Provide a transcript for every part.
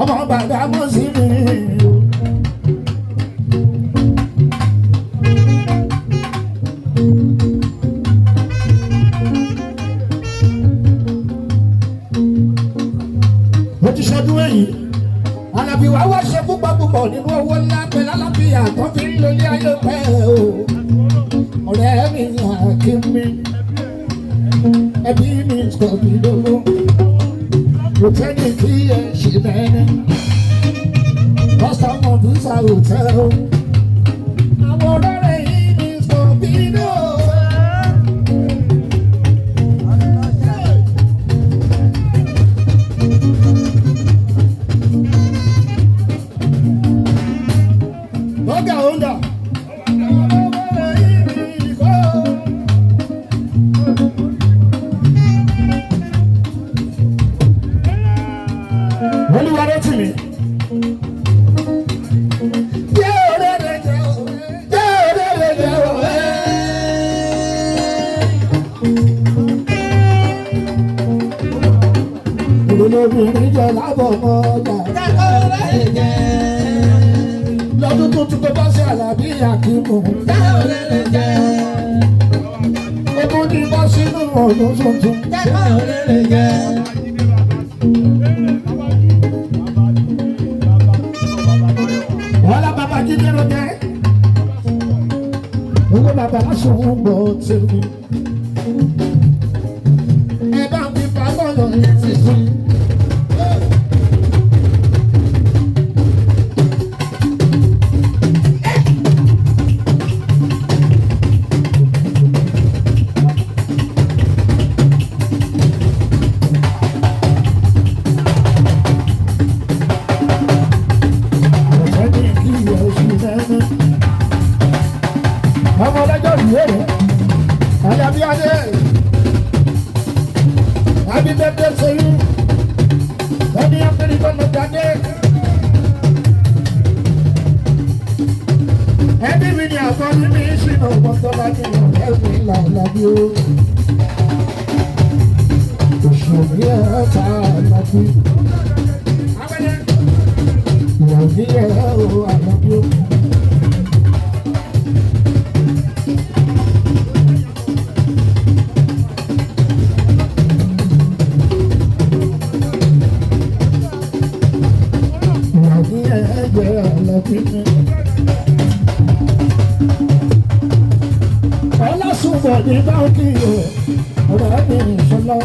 ọmọ bàbá mọ̀ sí mi. mo ti ṣọdún èyí Àlàbí wa wá ṣe púpọ̀ nínú owó ńlá pẹ̀lú àlàáfíà tó fi ń lólé ayé pẹ́ o ọ̀rẹ́ mi àkí mi ẹbí mi sọ̀bì lówó hòtẹ́ẹ̀lì kí ẹ ṣe bẹ́ẹ̀ kọ́sítọ́mù visa hòtẹ́ẹ̀lì àwọn ọ̀rẹ́ yìí mi sọ̀bì lówó. Ọ̀gá Honda. Olúwa ló tì mí. Jẹ́ òrèrè jẹ́ òwe. Jẹ́ òrèrè jẹ́ òwe. Olólùbìnrin jọ lábọ̀ mọ́ ọjà. Jẹ́ òrèrè jẹ́. Lọ́dún tuntun tó bá ṣe Àlàbí Àkímù. Jẹ́ òrèrè jẹ́. Ogún ní bá sínú ọdún tuntun. Jẹ́ òrèrè jẹ́. Wala baba jíjẹ́rọ jẹ́. Owó bàbá aṣòwò gbọ́ tèmi. Ẹ bá mi bá bọ́ọ̀lù yẹn ti sùn. Ọmọ ọlọ́jọ́ ìwé rẹ̀, Àlàbí Adé, happy birthday to you, ẹni Amẹ́ríkà ló jáde. Ẹbí mi ni àkọ́ni mi ṣìnà ọmọ tó bá ní ọ̀rẹ́ mi Àlàbí o. Òṣèlú ẹ̀ ta Àlàbí. Ìyàwó ẹ̀ o Àlàbí o. Ọlásùnbọ̀ ní báńkì ọ̀rẹ́ mi ìṣọ́lá.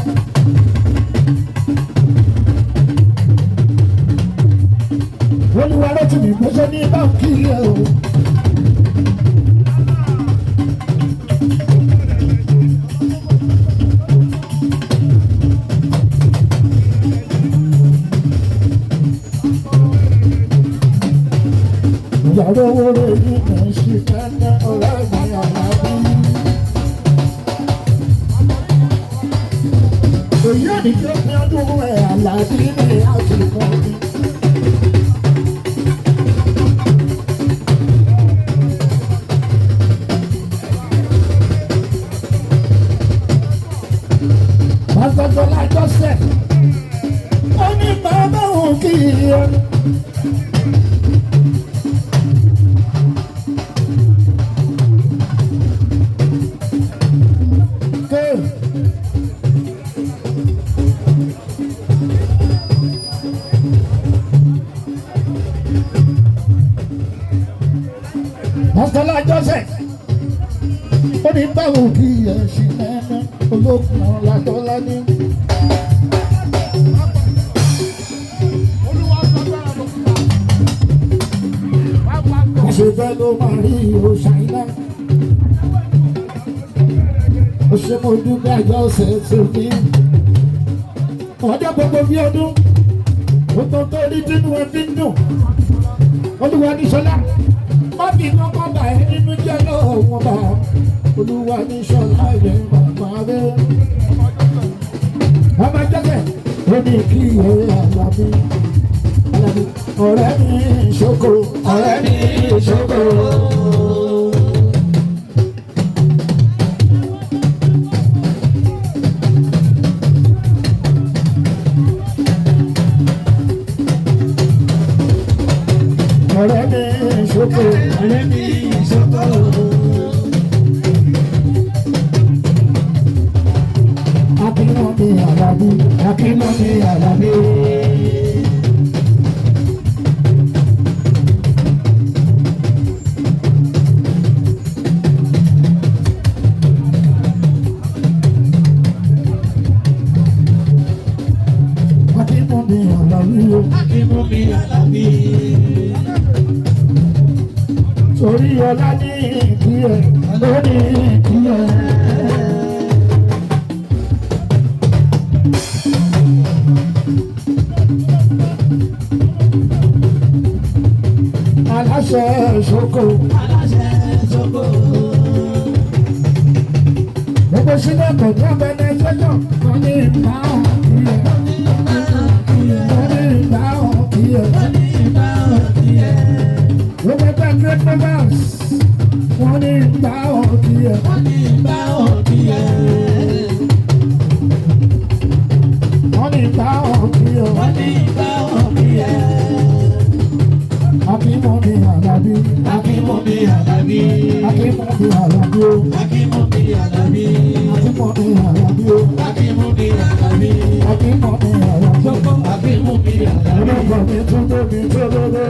Olúwa ló ti bìbò ṣe ní báńkì o. Ìyàwó owó rẹ̀ ní ẹ̀ṣin kẹ́kẹ́ ọ̀rẹ́ mi Àlàbí. Èyí ò ní kí ó fi ọdún ẹ̀ Àlàbí ní àsìkò mi. Pásítọ̀ Lájọ́sẹ̀, ó ní bàbá òun kì í yẹ. Pásítọ̀ Lájọ́sẹ̀, ó ní báwo kí ẹ ṣì mẹ́mẹ́ olókùn Ọlátọ́lá ní. Àṣefẹ́ ló máa rí òṣàìlá. Ó ṣe mo dúpẹ́ àjọ ọ̀sẹ̀ tó ní. Ọjọ́ gbogbo bí ọdún, ó tó tó rí tínú ẹ fi ń dùn. Olúwa ní Ṣọlá. Má fi kọ́kọ́ bà ẹ́ nínú jẹ́ lọ́wọ́ wọn bá. Olúwa ní Ṣọlá ilẹ̀ bàbá rẹ̀. Ọmọ jẹ́sẹ̀, ó ní kí ìwé Àlàbí. Àlàbí, ọ̀rẹ́ mi ìṣókò, ọ̀rẹ́ mi ìṣókò. ọ̀rẹ́ mi ṣoko. ọ̀rẹ́ mi ṣoko. Akínmọ́ mi Àlàbí, Akínmọ́ mi Àlàbí. Akínmọ́ mi Àlàbí o. Akínmọ́ mi Àlàbí. Torí ọlá ní ìdíyẹ, ló ní ìdíyẹ. Aláṣẹ ṣoko. Aláṣẹ ṣoko. Gbogbo sílẹ̀ kò ní ọbẹ̀ ní ẹjọ́ náà. Wọ́n ní ìgbà òkìyẹ. Wọ́n ní ìgbà òkìyẹ. Gbogbo ẹgbẹ́ great members. Wọ́n ní ìgbà òkìyẹ. Wọ́n ní ìgbà òkìyẹ. Akínmọ́ mi Àlàbí. Akínmọ́ mi Àlàbí. Akínmọ́ mi Àlàbí o. Akínmọ́ mi Àlàbí. Akínmọ́ mi Àlàbí o. Akínmọ́ mi Àlàbí. Akínmọ́ mi Àlàbí o. Akínmọ́ mi Àlàbí. Ọlọ́gbọ̀n mi tún tóbi tó lóde.